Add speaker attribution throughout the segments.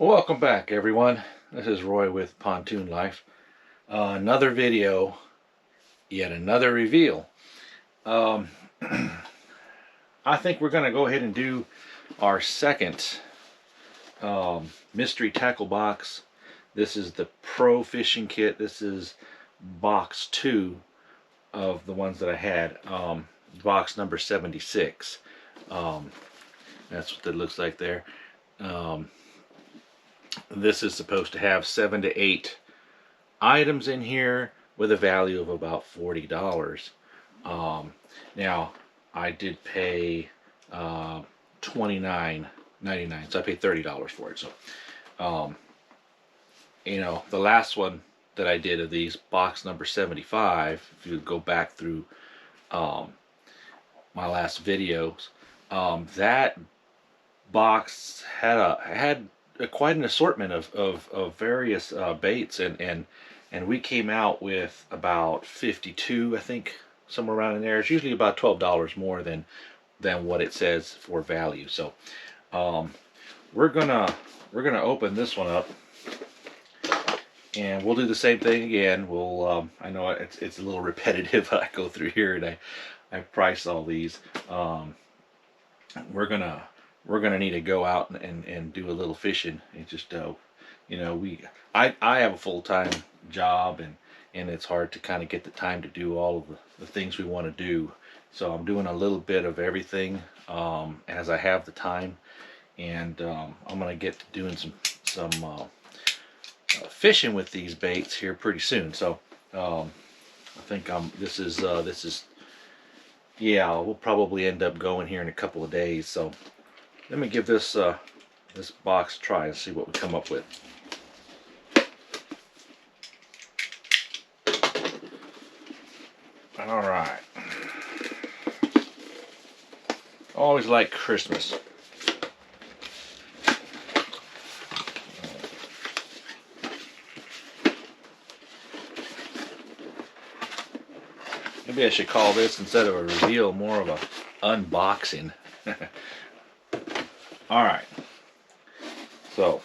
Speaker 1: Welcome back, everyone. This is Roy with Pontoon Life. Another video, yet another reveal. I think we're going to go ahead and do our second mystery tackle box. This is the Pro Fishing Kit. This is box 2 of the ones that I had. Box number 76. That's what it looks like there. This is supposed to have 7 to 8 items in here with a value of about $40. Now, I did pay $29.99, so I paid $30 for it. So, you know, the last one that I did of these, box number 75, if you go back through my last videos, that box had quite an assortment of various baits, and we came out with about 52, I think, somewhere around in there. It's usually about $12 more than what it says for value. So we're gonna open this one up, and we'll do the same thing again. We'll I know it's a little repetitive, but I go through here and I price all these. We're gonna need to go out and do a little fishing. It's just you know, I have a full-time job, and it's hard to kind of get the time to do all of the things we want to do. So I'm doing a little bit of everything as I have the time, and I'm gonna get to doing some fishing with these baits here pretty soon. So I think this is yeah, we'll probably end up going here in a couple of days. So let me give this this box a try and see what we come up with. All right. Always like Christmas. Maybe I should call this, instead of a reveal, more of a unboxing. All right, so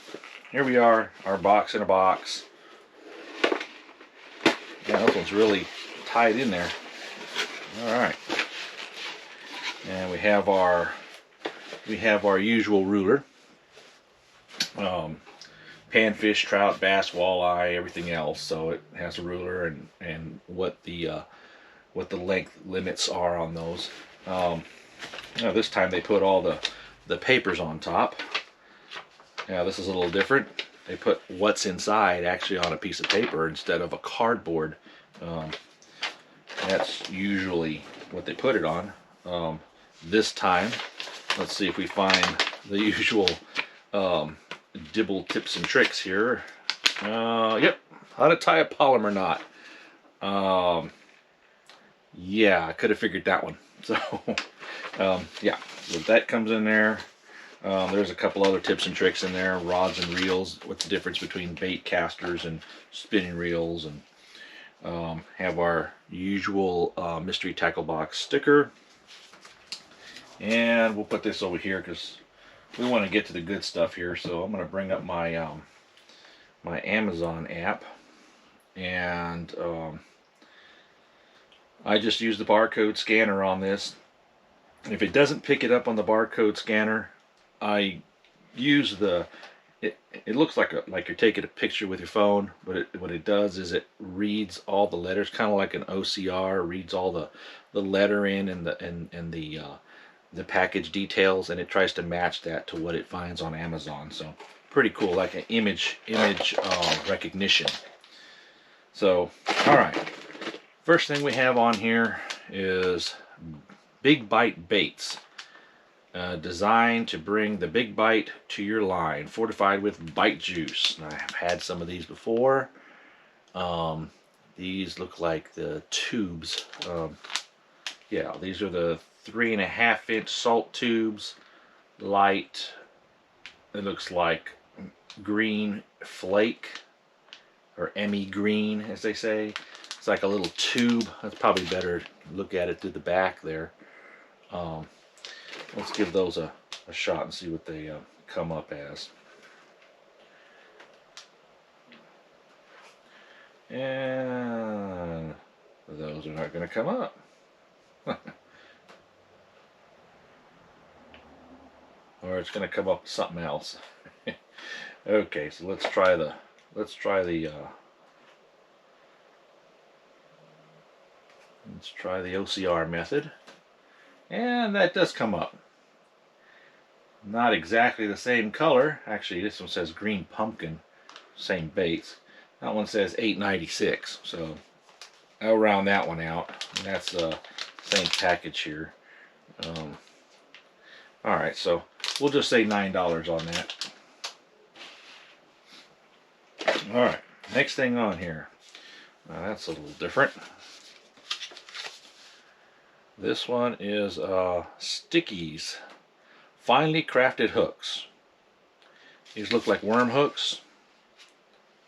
Speaker 1: here we are, our box in a box. Yeah, this one's really tied in there. All right, and we have our usual ruler, panfish, trout, bass, walleye, everything else. So it has a ruler and what the length limits are on those. Now this time they put all the papers on top. Now this is a little different. They put what's inside actually on a piece of paper instead of a cardboard. That's usually what they put it on. This time, let's see if we find the usual dibble tips and tricks here. Yep, how to tie a polymer knot. Yeah, I could have figured that one. So yeah, so that comes in there. There's a couple other tips and tricks in there, rods and reels, what's the difference between bait casters and spinning reels, and have our usual mystery tackle box sticker. And we'll put this over here because we want to get to the good stuff here. So I'm going to bring up my my Amazon app, and I just use the barcode scanner on this. If it doesn't pick it up on the barcode scanner, I use it looks like you're taking a picture with your phone, but what it does is it reads all the letters, kind of like an OCR, reads all the lettering and the package details, and it tries to match that to what it finds on Amazon. So pretty cool, like an image recognition. So all right, first thing we have on here is Big Bite Baits. Designed to bring the big bite to your line, fortified with bite juice. Now, I've had some of these before. These look like the tubes. Yeah, these are the 3.5-inch salt tubes. Light. It looks like green flake, or Emmy green, as they say. It's like a little tube. That's probably better to look at it through the back there. Let's give those a shot and see what they come up as. And those are not going to come up. Or it's going to come up with something else. Okay, so let's try the OCR method. And that does come up. Not exactly the same color. Actually, this one says green pumpkin, same baits. That one says 8.96. So I'll round that one out. And that's the same package here. All right, so we'll just say $9 on that. All right, next thing on here. That's a little different. This one is Stickies finely crafted hooks. These look like worm hooks.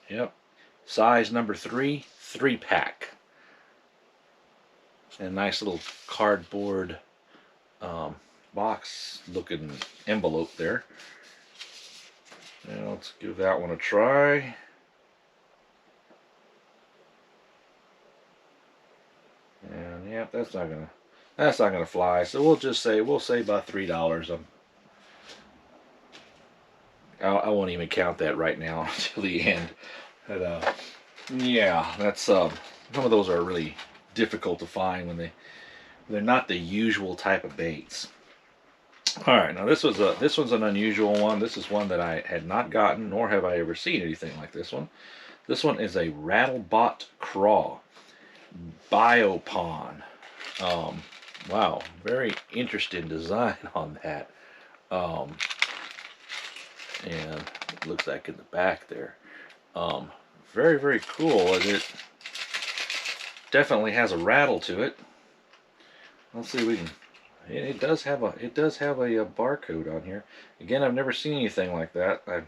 Speaker 1: Yep. Size number 3, 3-pack. And nice little cardboard box looking envelope there. Now let's give that one a try. And yeah, that's not gonna fly. So we'll say about $3. I won't even count that right now until the end. But yeah, that's some of those are really difficult to find when they're not the usual type of baits. All right, now this one's an unusual one. This is one that I had not gotten, nor have I ever seen anything like this one. This one is a Rattle Bot Craw Biopon. Wow, very interesting design on that. And it looks like in the back there. Very, very cool. And it definitely has a rattle to it. Let's see if we can. It does have a barcode on here. Again, I've never seen anything like that. I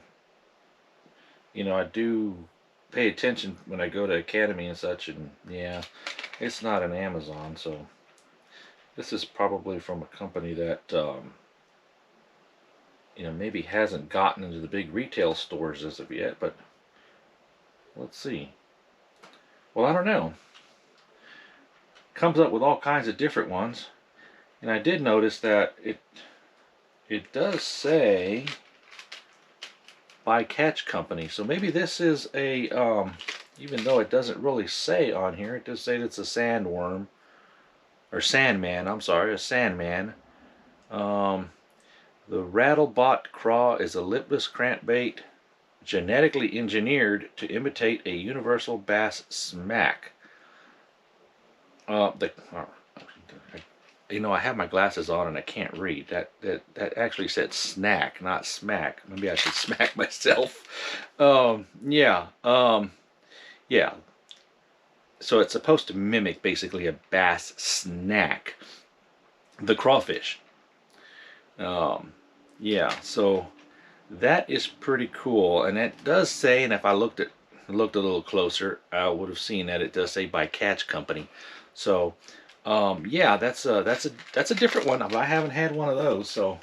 Speaker 1: do pay attention when I go to Academy and such, and yeah, it's not an Amazon, so this is probably from a company that maybe hasn't gotten into the big retail stores as of yet, but let's see. Well, I don't know. Comes up with all kinds of different ones. And I did notice that it does say by Catch Company. So maybe this is a even though it doesn't really say on here, it does say that it's a sandworm or sandman. I'm sorry, a sandman. The Rattle Bot Craw is a lipless crankbait genetically engineered to imitate a universal bass smack. I have my glasses on and I can't read. That actually said snack, not smack. Maybe I should smack myself. Yeah. So it's supposed to mimic basically a bass snack, the crawfish. Yeah. So that is pretty cool, and it does say. And if I looked a little closer, I would have seen that it does say by Catch Company. So. Yeah, that's a different one. I haven't had one of those, so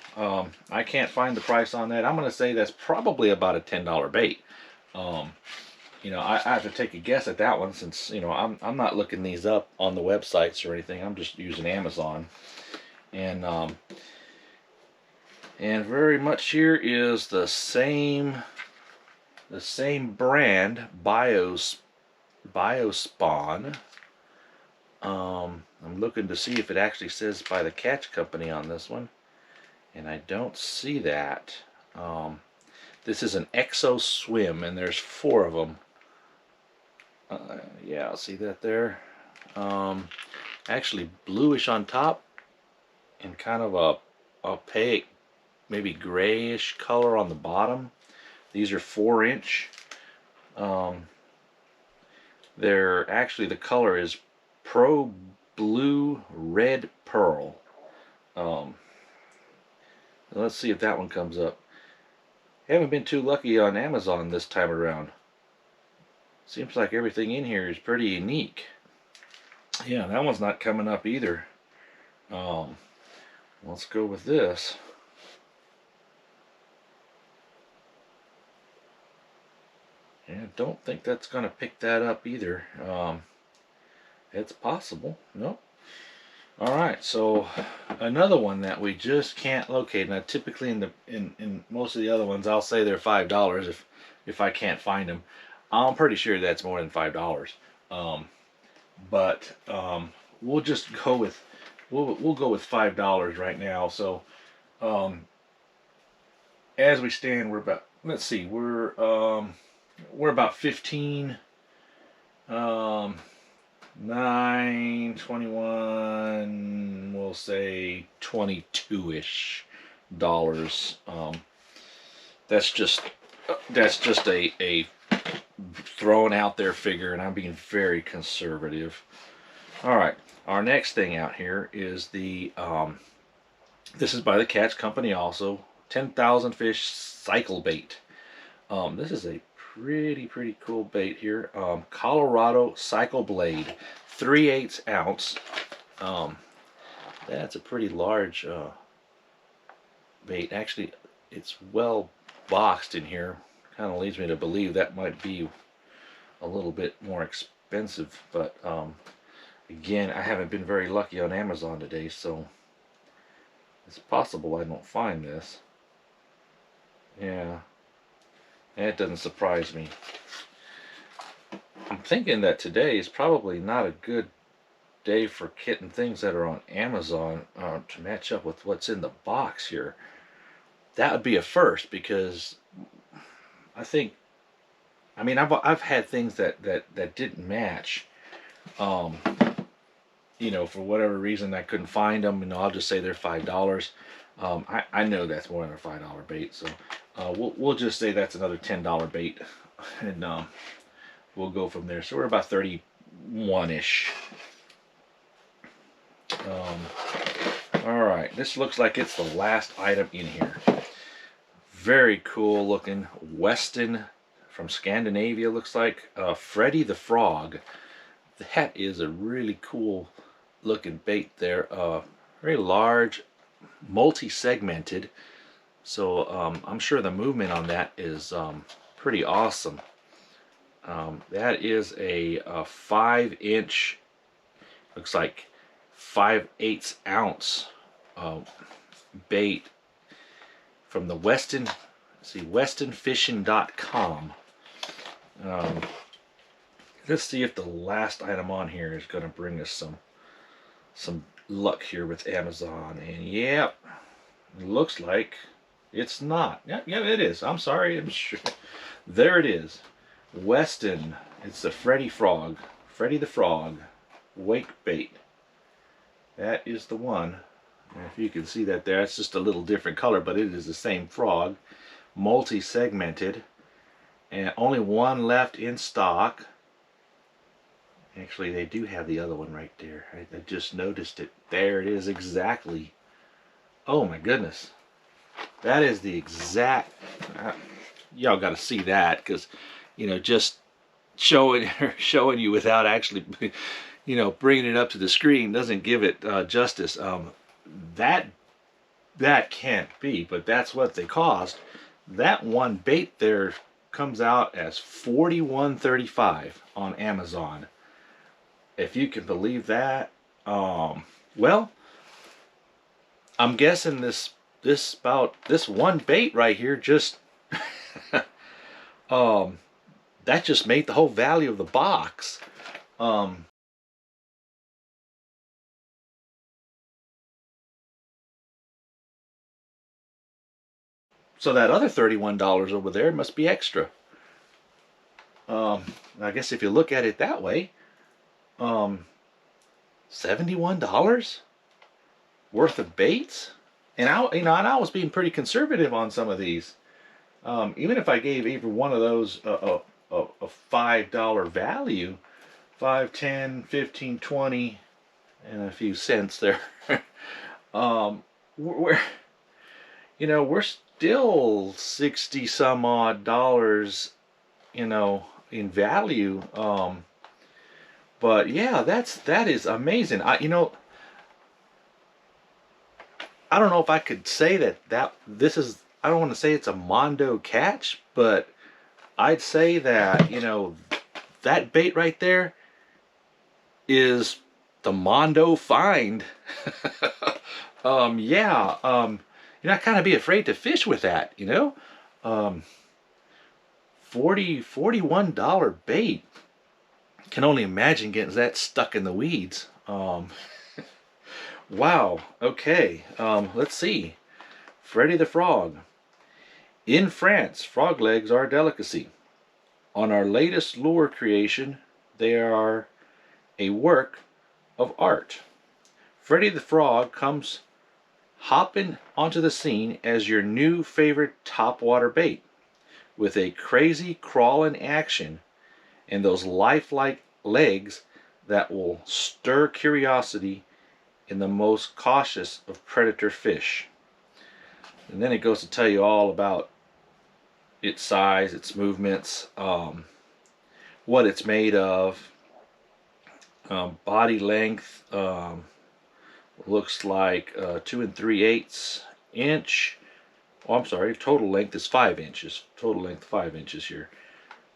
Speaker 1: I can't find the price on that. I'm going to say that's probably about a $10 bait. I have to take a guess at that one since I'm not looking these up on the websites or anything. I'm just using Amazon, and very much here is the same brand, Biospawn. I'm looking to see if it actually says by the Catch Company on this one, and I don't see that. This is an Exo Swim, and there's 4 of them. Yeah, I'll see that there. Actually bluish on top, and kind of a opaque, maybe grayish color on the bottom. These are 4-inch. They're actually, the color is Pro Blue Red Pearl. Let's see if that one comes up. Haven't been too lucky on Amazon this time around. Seems like everything in here is pretty unique. Yeah, that one's not coming up either. Let's go with this. Yeah, don't think that's gonna pick that up either. It's possible. Nope. All right, so another one that we just can't locate. Now, typically in most of the other ones, I'll say they're $5 if I can't find them. I'm pretty sure that's more than $5. Um, but we'll just go with we'll go with $5 right now. So um, as we stand, we're about, let's see, we're about 15. Um, 9, 21, we'll say 22-ish dollars. That's just a thrown out there figure, and I'm being very conservative. All right, our next thing out here is the this is by the Catch Company also, 10,000 fish cycle bait. This is a pretty cool bait here. Colorado Cycle Blade, 3/8 ounce. That's a pretty large bait. Actually, it's well boxed in here. Kind of leads me to believe that might be a little bit more expensive, but again, I haven't been very lucky on Amazon today, so it's possible I don't find this. Yeah, that doesn't surprise me. I'm thinking that today is probably not a good day for getting things that are on Amazon to match up with what's in the box here. That would be a first, because I think, I mean, I've had things that didn't match. Um, you know, for whatever reason I couldn't find them. You know, I'll just say they're $5. I know that's more than a $5 bait, so we'll just say that's another $10 bait, and we'll go from there. So we're about 31-ish. All right, this looks like it's the last item in here. Very cool looking Weston from Scandinavia, looks like. Freddy the Frog. That is a really cool looking bait there. Very large, multi-segmented. So I'm sure the movement on that is pretty awesome. That is a 5-inch, looks like 5/8 ounce bait from the Weston, see, westonfishing.com. Let's see if the last item on here is going to bring us some luck here with Amazon. And yep, it looks like it's not. Yeah, it is. I'm sorry. I'm sure. There it is. Weston. It's the Freddy the Frog wake bait. That is the one. And if you can see that there, it's just a little different color, but it is the same frog. Multi-segmented. And only one left in stock. Actually, they do have the other one right there. I just noticed it. There it is exactly. Oh my goodness. That is the exact... y'all got to see that, because, you know, just showing you without actually, you know, bringing it up to the screen doesn't give it justice. That can't be, but that's what they cost. That one bait there comes out as $41.35 on Amazon. If you can believe that. Well, I'm guessing this one bait right here just that just made the whole value of the box. So that other $31 over there must be extra. I guess if you look at it that way, $71 worth of baits, and I was being pretty conservative on some of these. Even if I gave either one of those a $5 value, 5, 10, 15, 20, and a few cents there. we're we're still 60 some odd dollars, you know, in value. But yeah, that is amazing. I don't know if I could say that this is, I don't want to say it's a Mondo catch, but I'd say that, that bait right there is the Mondo find. Yeah, I kind of be afraid to fish with that, Um, $41 bait. Can only imagine getting that stuck in the weeds. Wow. Okay. Let's see. Freddy the Frog. In France, frog legs are a delicacy. On our latest lure creation, they are a work of art. Freddy the Frog comes hopping onto the scene as your new favorite topwater bait, with a crazy crawling action and those lifelike legs that will stir curiosity in the most cautious of predator fish. And then it goes to tell you all about its size, its movements, what it's made of, body length, looks like 2 3/8 inch. Oh, I'm sorry, total length is 5 inches. Total length 5 inches here.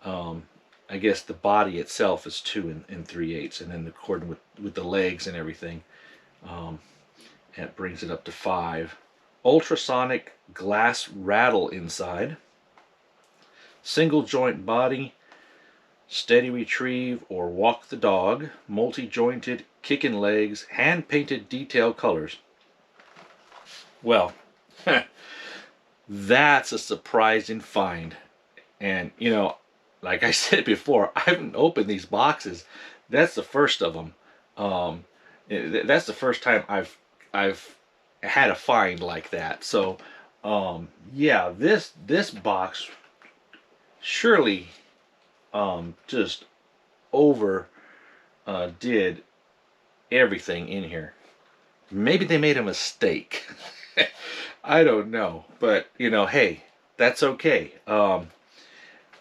Speaker 1: I guess the body itself is 2 3/8, and then according with the legs and everything, that brings it up to 5. Ultrasonic glass rattle inside. Single joint body, steady retrieve or walk the dog, multi-jointed kicking legs, hand-painted detail colors. Well, that's a surprising find. And, like I said before, I haven't opened these boxes. That's the first of them. That's the first time I've had a find like that. So, yeah, this box surely just over did everything in here. Maybe they made a mistake. I don't know, but hey, that's okay.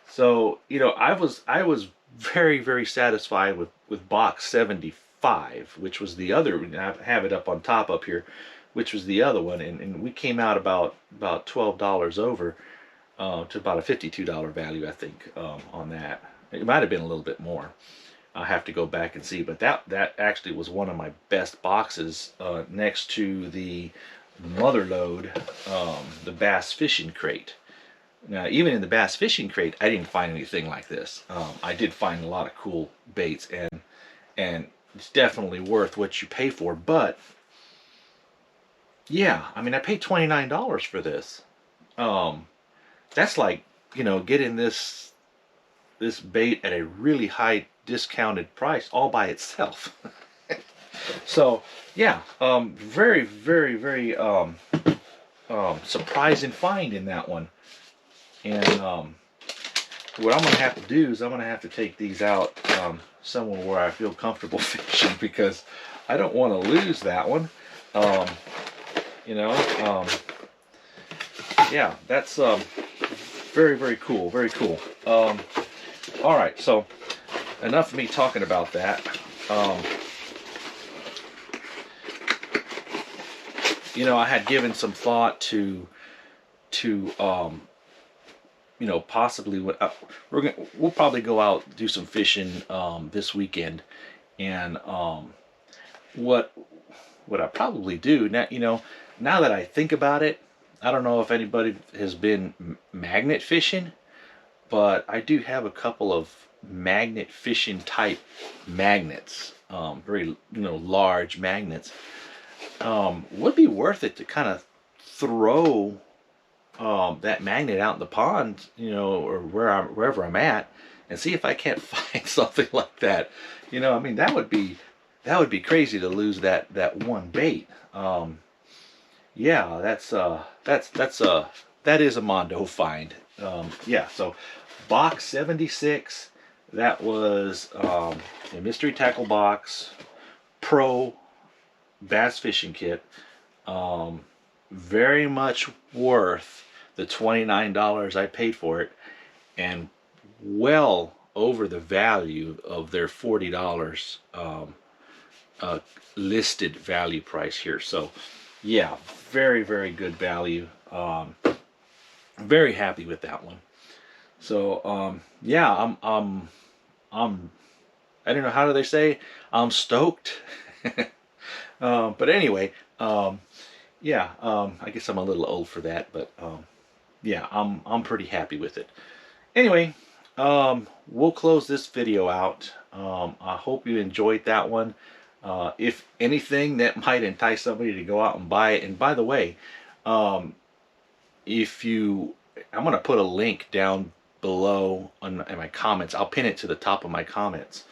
Speaker 1: So I was very, very satisfied with box 75, which was the other. I have it up on top up here, which was the other one, and we came out about $12 over. To about a $52 value, I think, on that. It might have been a little bit more. I'll have to go back and see, but that actually was one of my best boxes, next to the Mother Lode, the Bass Fishing Crate. Now, even in the Bass Fishing Crate, I didn't find anything like this. I did find a lot of cool baits, and it's definitely worth what you pay for. But yeah, I mean, I paid $29 for this. That's like, getting this bait at a really high discounted price all by itself. So yeah, very, very, very surprising find in that one. And what I'm gonna have to do is I'm gonna have to take these out somewhere where I feel comfortable fishing, because I don't want to lose that one. Yeah, that's very, very cool, very cool. All right, so enough of me talking about that. I had given some thought to possibly we'll probably go out do some fishing this weekend, and what I probably do now that I think about it, I don't know if anybody has been magnet fishing, but I do have a couple of magnet fishing type magnets, very large magnets. Would be worth it to kind of throw that magnet out in the pond, or wherever I'm at, and see if I can't find something like that. I mean, that would be crazy to lose that one bait. Yeah, that is a Mondo find. Yeah, so box 76, that was a mystery tackle box pro bass fishing kit. Very much worth the $29 I paid for it, and well over the value of their $40 listed value price here. So yeah, very, very good value. Very happy with that one. So yeah, I'm I don't know, how do they say, I'm stoked. But anyway, yeah, I guess I'm a little old for that, but yeah, I'm pretty happy with it. Anyway, we'll close this video out. I hope you enjoyed that one. If anything, that might entice somebody to go out and buy it. And by the way, um, if you, I'm going to put a link down below in my comments. I'll pin it to the top of my comments.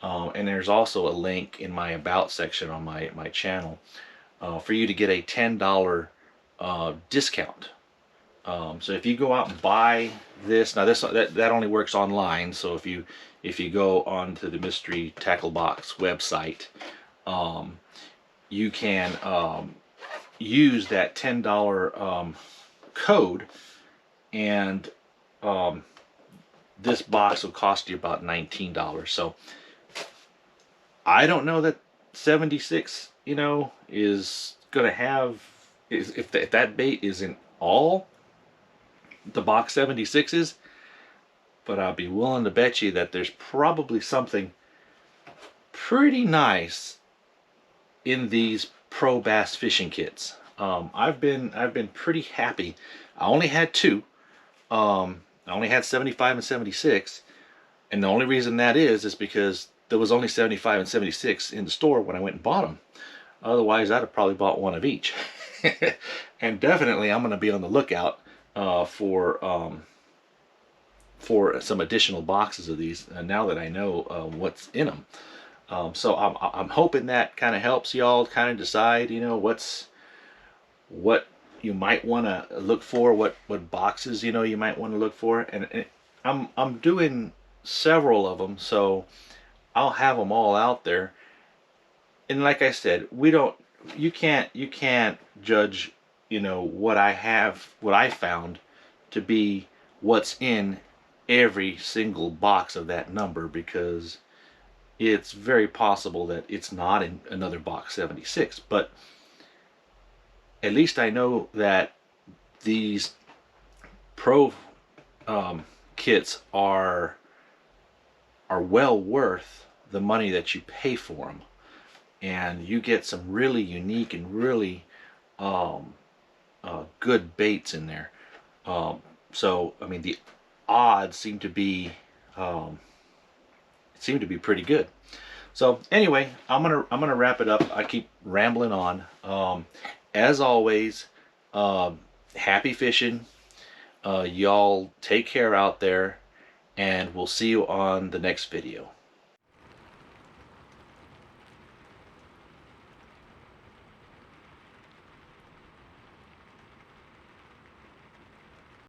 Speaker 1: And there's also a link in my about section on my channel for you to get a $10 discount. So if you go out and buy this, now that only works online. So if you go onto the Mystery Tackle Box website, you can use that $10 code, and this box will cost you about $19. So I don't know that 76, is gonna have, if that bait isn't all the box 76s, but I'll be willing to bet you that there's probably something pretty nice in these pro bass fishing kits. I've been pretty happy. I only had two. I only had 75 and 76, and the only reason that is because there was only 75 and 76 in the store when I went and bought them. Otherwise, I'd have probably bought one of each. And definitely, I'm going to be on the lookout for some additional boxes of these now that I know what's in them. So I'm hoping that kind of helps y'all kind of decide, what you might want to look for, what boxes you might want to look for, and I'm doing several of them, so I'll have them all out there. And like I said, you can't judge what I found to be what's in every single box of that number, because it's very possible that it's not in another box 76. But at least I know that these pro kits are well worth the money that you pay for them, and you get some really unique and really good baits in there. So I mean, the odds seem to be pretty good. So anyway, I'm gonna wrap it up. I keep rambling on. As always, happy fishing. Y'all take care out there, and we'll see you on the next video.